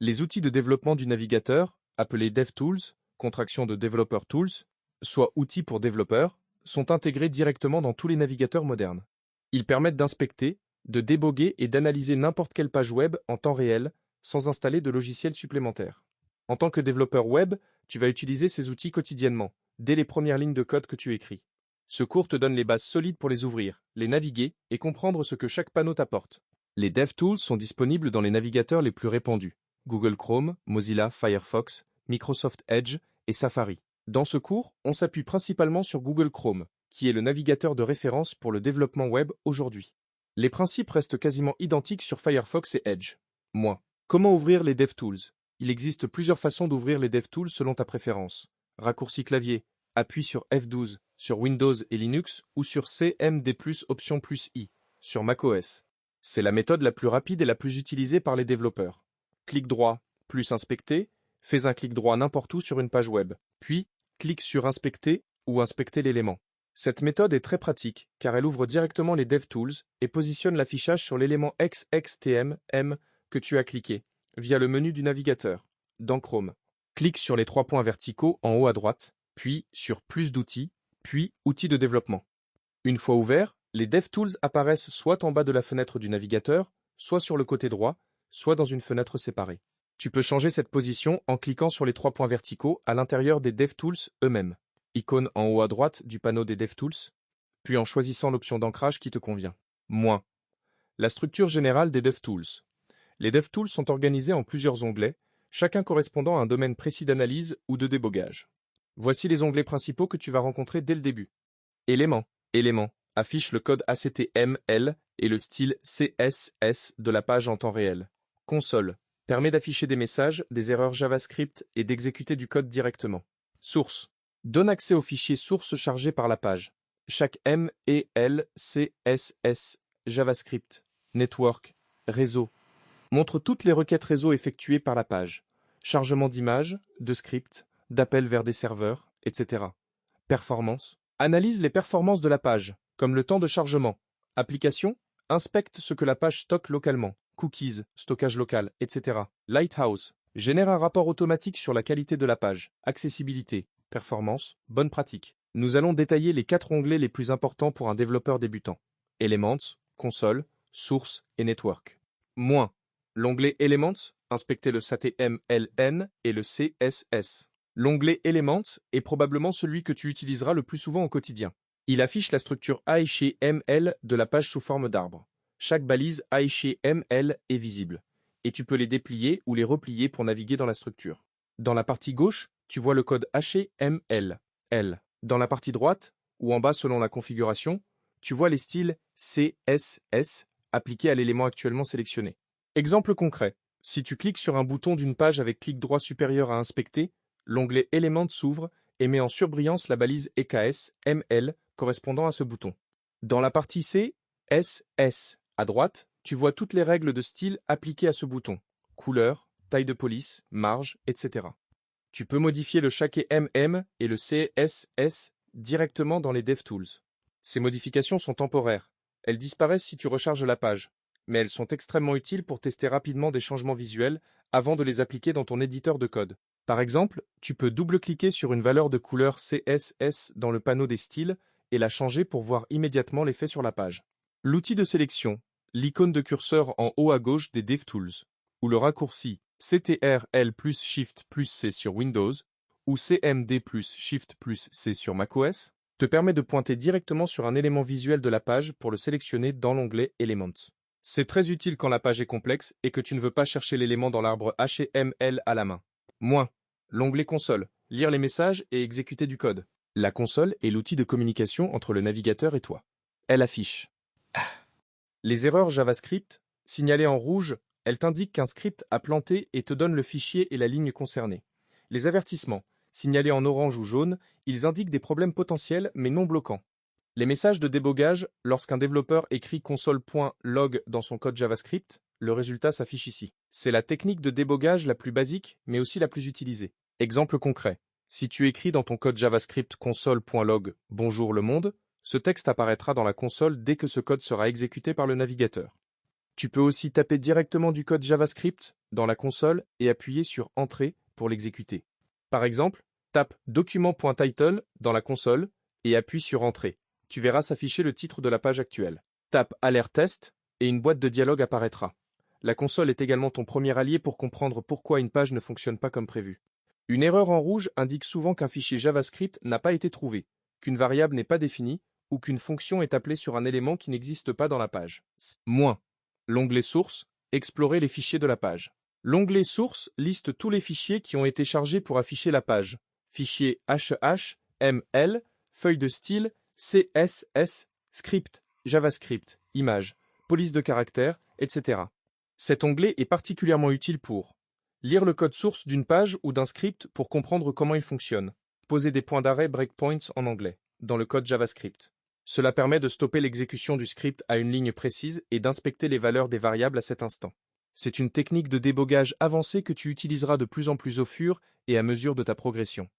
Les outils de développement du navigateur, appelés DevTools, contraction de Developer Tools, soit outils pour développeurs, sont intégrés directement dans tous les navigateurs modernes. Ils permettent d'inspecter, de déboguer et d'analyser n'importe quelle page web en temps réel, sans installer de logiciel supplémentaire. En tant que développeur web, tu vas utiliser ces outils quotidiennement, dès les premières lignes de code que tu écris. Ce cours te donne les bases solides pour les ouvrir, les naviguer et comprendre ce que chaque panneau t'apporte. Les DevTools sont disponibles dans les navigateurs les plus répandus: Google Chrome, Mozilla Firefox, Microsoft Edge et Safari. Dans ce cours, on s'appuie principalement sur Google Chrome, qui est le navigateur de référence pour le développement web aujourd'hui. Les principes restent quasiment identiques sur Firefox et Edge. Comment ouvrir les DevTools? Il existe plusieurs façons d'ouvrir les DevTools selon ta préférence. Raccourci clavier, appuie sur F12, sur Windows et Linux ou sur CMD+, option plus I, sur macOS. C'est la méthode la plus rapide et la plus utilisée par les développeurs. Clic droit, plus inspecter, fais un clic droit n'importe où sur une page web, puis clique sur inspecter ou inspecter l'élément. Cette méthode est très pratique car elle ouvre directement les DevTools et positionne l'affichage sur l'élément XXTM que tu as cliqué, via le menu du navigateur, dans Chrome. Clique sur les 3 points verticaux en haut à droite, puis sur Plus d'outils, puis Outils de développement. Une fois ouverts, les DevTools apparaissent soit en bas de la fenêtre du navigateur, soit sur le côté droit, soit dans une fenêtre séparée. Tu peux changer cette position en cliquant sur les 3 points verticaux à l'intérieur des DevTools eux-mêmes. Icône en haut à droite du panneau des DevTools, puis en choisissant l'option d'ancrage qui te convient. La structure générale des DevTools. Les DevTools sont organisés en plusieurs onglets, chacun correspondant à un domaine précis d'analyse ou de débogage. Voici les onglets principaux que tu vas rencontrer dès le début. Éléments. Affiche le code HTML et le style CSS de la page en temps réel. Console. Permet d'afficher des messages, des erreurs JavaScript et d'exécuter du code directement. Source. Donne accès aux fichiers sources chargés par la page. Chaque M et L, CSS, JavaScript, Network, Réseau. Montre toutes les requêtes réseau effectuées par la page. Chargement d'images, de scripts, d'appels vers des serveurs, etc. Performance. Analyse les performances de la page, comme le temps de chargement. Application. Inspecte ce que la page stocke localement. Cookies, stockage local, etc. Lighthouse. Génère un rapport automatique sur la qualité de la page. Accessibilité. Performance. Bonne pratique. Nous allons détailler les 4 onglets les plus importants pour un développeur débutant. Elements, Console, Source et Network. L'onglet Elements, inspectez le HTML et le CSS. L'onglet Elements est probablement celui que tu utiliseras le plus souvent au quotidien. Il affiche la structure HTML de la page sous forme d'arbre. Chaque balise HTML est visible, et tu peux les déplier ou les replier pour naviguer dans la structure. Dans la partie gauche, tu vois le code HTML. Dans la partie droite, ou en bas selon la configuration, tu vois les styles CSS appliqués à l'élément actuellement sélectionné. Exemple concret, si tu cliques sur un bouton d'une page avec clic droit supérieur à inspecter, l'onglet Elements s'ouvre et met en surbrillance la balise EKS ML correspondant à ce bouton. Dans la partie CSS, à droite, tu vois toutes les règles de style appliquées à ce bouton, couleur, taille de police, marge, etc. Tu peux modifier le chaque MM et le CSS directement dans les DevTools. Ces modifications sont temporaires. Elles disparaissent si tu recharges la page, mais elles sont extrêmement utiles pour tester rapidement des changements visuels avant de les appliquer dans ton éditeur de code. Par exemple, tu peux double-cliquer sur une valeur de couleur CSS dans le panneau des styles et la changer pour voir immédiatement l'effet sur la page. L'outil de sélection, l'icône de curseur en haut à gauche des DevTools, ou le raccourci CTRL plus Shift plus C sur Windows, ou CMD plus Shift plus C sur macOS, te permet de pointer directement sur un élément visuel de la page pour le sélectionner dans l'onglet Elements. C'est très utile quand la page est complexe et que tu ne veux pas chercher l'élément dans l'arbre HTML à la main. L'onglet Console, lire les messages et exécuter du code. La console est l'outil de communication entre le navigateur et toi. Elle affiche les erreurs JavaScript, signalées en rouge, elle t'indique qu'un script a planté et te donne le fichier et la ligne concernée. Les avertissements, signalés en orange ou jaune, ils indiquent des problèmes potentiels mais non bloquants. Les messages de débogage, lorsqu'un développeur écrit console.log dans son code JavaScript, le résultat s'affiche ici. C'est la technique de débogage la plus basique, mais aussi la plus utilisée. Exemple concret. Si tu écris dans ton code JavaScript console.log « Bonjour le monde », ce texte apparaîtra dans la console dès que ce code sera exécuté par le navigateur. Tu peux aussi taper directement du code JavaScript dans la console et appuyer sur Entrée pour l'exécuter. Par exemple, tape document.title dans la console et appuie sur Entrée. Tu verras s'afficher le titre de la page actuelle. Tape Alert Test et une boîte de dialogue apparaîtra. La console est également ton premier allié pour comprendre pourquoi une page ne fonctionne pas comme prévu. Une erreur en rouge indique souvent qu'un fichier JavaScript n'a pas été trouvé, qu'une variable n'est pas définie ou qu'une fonction est appelée sur un élément qui n'existe pas dans la page. Moins. L'onglet Source, explorer les fichiers de la page. L'onglet Source liste tous les fichiers qui ont été chargés pour afficher la page. Fichiers HH, ML, feuilles de style, CSS, script, JavaScript, images, police de caractères, etc. Cet onglet est particulièrement utile pour lire le code source d'une page ou d'un script pour comprendre comment il fonctionne, poser des points d'arrêt breakpoints en anglais, dans le code JavaScript. Cela permet de stopper l'exécution du script à une ligne précise et d'inspecter les valeurs des variables à cet instant. C'est une technique de débogage avancée que tu utiliseras de plus en plus au fur et à mesure de ta progression.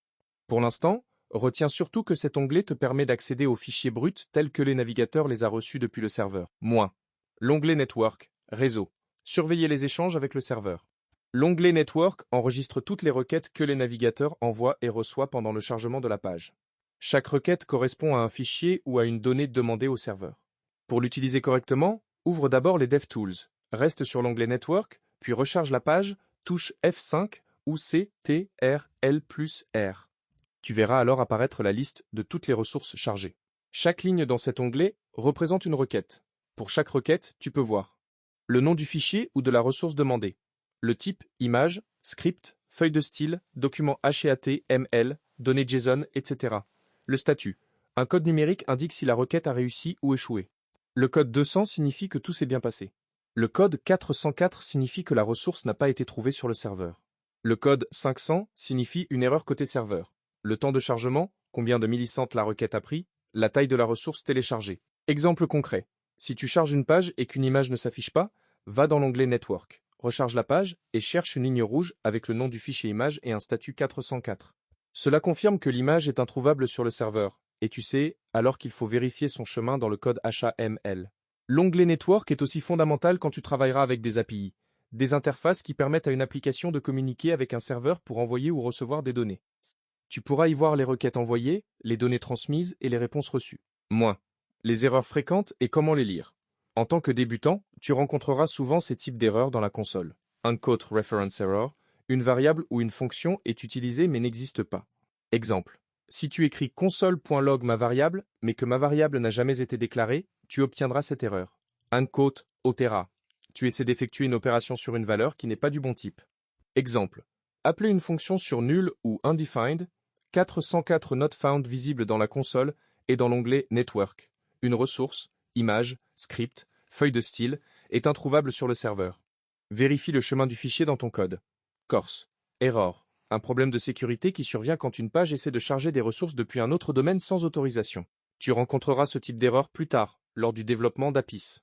Pour l'instant, retiens surtout que cet onglet te permet d'accéder aux fichiers bruts tels que les navigateurs les a reçus depuis le serveur. Moins. L'onglet Network, réseau. Surveiller les échanges avec le serveur. L'onglet Network enregistre toutes les requêtes que les navigateurs envoient et reçoivent pendant le chargement de la page. Chaque requête correspond à un fichier ou à une donnée demandée au serveur. Pour l'utiliser correctement, ouvre d'abord les DevTools, reste sur l'onglet Network, puis recharge la page, touche F5 ou CTRL+R. Tu verras alors apparaître la liste de toutes les ressources chargées. Chaque ligne dans cet onglet représente une requête. Pour chaque requête, tu peux voir le nom du fichier ou de la ressource demandée, le type, image, script, feuille de style, document HTML, données JSON, etc. Le statut. Un code numérique indique si la requête a réussi ou échoué. Le code 200 signifie que tout s'est bien passé. Le code 404 signifie que la ressource n'a pas été trouvée sur le serveur. Le code 500 signifie une erreur côté serveur. Le temps de chargement, combien de millisecondes la requête a pris, la taille de la ressource téléchargée. Exemple concret. Si tu charges une page et qu'une image ne s'affiche pas, va dans l'onglet Network, recharge la page et cherche une ligne rouge avec le nom du fichier image et un statut 404. Cela confirme que l'image est introuvable sur le serveur, et tu sais alors qu'il faut vérifier son chemin dans le code HTML. L'onglet Network est aussi fondamental quand tu travailleras avec des API, des interfaces qui permettent à une application de communiquer avec un serveur pour envoyer ou recevoir des données. Tu pourras y voir les requêtes envoyées, les données transmises et les réponses reçues. Moins. Les erreurs fréquentes et comment les lire. En tant que débutant, tu rencontreras souvent ces types d'erreurs dans la console. Unquote reference error, une variable ou une fonction est utilisée mais n'existe pas. Exemple. Si tu écris console.log ma variable, mais que ma variable n'a jamais été déclarée, tu obtiendras cette erreur. Unquote OTera. Tu essaies d'effectuer une opération sur une valeur qui n'est pas du bon type. Exemple. Appeler une fonction sur null ou undefined, 404 not found visible dans la console et dans l'onglet Network. Une ressource, image, script, feuille de style, est introuvable sur le serveur. Vérifie le chemin du fichier dans ton code. Corse. Error. Un problème de sécurité qui survient quand une page essaie de charger des ressources depuis un autre domaine sans autorisation. Tu rencontreras ce type d'erreur plus tard, lors du développement d'APIs.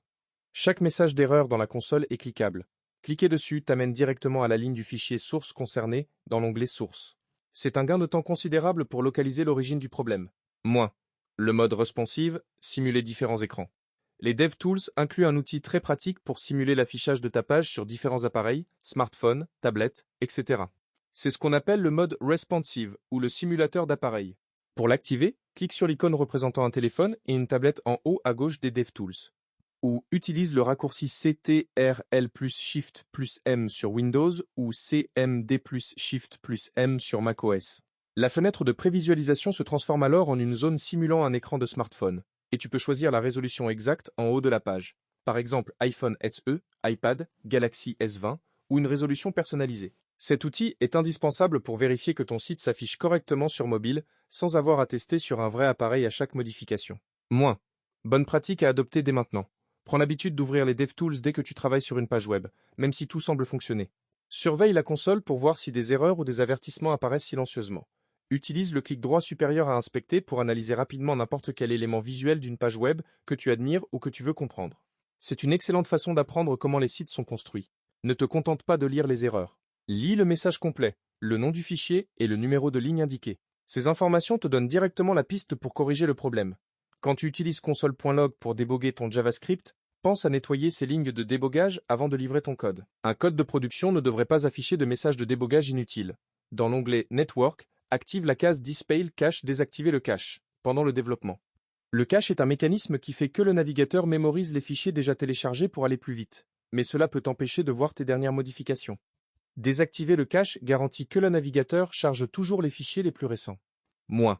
Chaque message d'erreur dans la console est cliquable. Cliquer dessus t'amène directement à la ligne du fichier source concerné dans l'onglet Source. C'est un gain de temps considérable pour localiser l'origine du problème. Moins. Le mode responsive, simuler différents écrans. Les DevTools incluent un outil très pratique pour simuler l'affichage de ta page sur différents appareils, smartphones, tablettes, etc. C'est ce qu'on appelle le mode responsive ou le simulateur d'appareil. Pour l'activer, clique sur l'icône représentant un téléphone et une tablette en haut à gauche des DevTools. Ou utilise le raccourci CTRL plus Shift plus M sur Windows ou CMD plus Shift plus M sur macOS. La fenêtre de prévisualisation se transforme alors en une zone simulant un écran de smartphone, et tu peux choisir la résolution exacte en haut de la page. Par exemple iPhone SE, iPad, Galaxy S20 ou une résolution personnalisée. Cet outil est indispensable pour vérifier que ton site s'affiche correctement sur mobile sans avoir à tester sur un vrai appareil à chaque modification. Moins. Bonne pratique à adopter dès maintenant. Prends l'habitude d'ouvrir les DevTools dès que tu travailles sur une page web, même si tout semble fonctionner. Surveille la console pour voir si des erreurs ou des avertissements apparaissent silencieusement. Utilise le clic droit supérieur à inspecter pour analyser rapidement n'importe quel élément visuel d'une page web que tu admires ou que tu veux comprendre. C'est une excellente façon d'apprendre comment les sites sont construits. Ne te contente pas de lire les erreurs. Lis le message complet, le nom du fichier et le numéro de ligne indiqué. Ces informations te donnent directement la piste pour corriger le problème. Quand tu utilises console.log pour déboguer ton JavaScript, Pense à nettoyer ces lignes de débogage avant de livrer ton code. Un code de production ne devrait pas afficher de message de débogage inutile. Dans l'onglet Network, active la case Display Cache, désactiver le cache pendant le développement. Le cache est un mécanisme qui fait que le navigateur mémorise les fichiers déjà téléchargés pour aller plus vite, mais cela peut t'empêcher de voir tes dernières modifications. Désactiver le cache garantit que le navigateur charge toujours les fichiers les plus récents. Moins.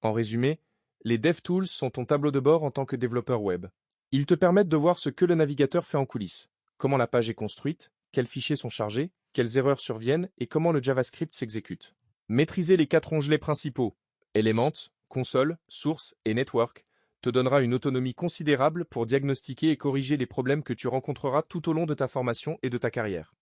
En résumé, les DevTools sont ton tableau de bord en tant que développeur web. Ils te permettent de voir ce que le navigateur fait en coulisses, comment la page est construite, quels fichiers sont chargés, quelles erreurs surviennent et comment le JavaScript s'exécute. Maîtriser les 4 onglets principaux, Element, Console, Source et Network, te donnera une autonomie considérable pour diagnostiquer et corriger les problèmes que tu rencontreras tout au long de ta formation et de ta carrière.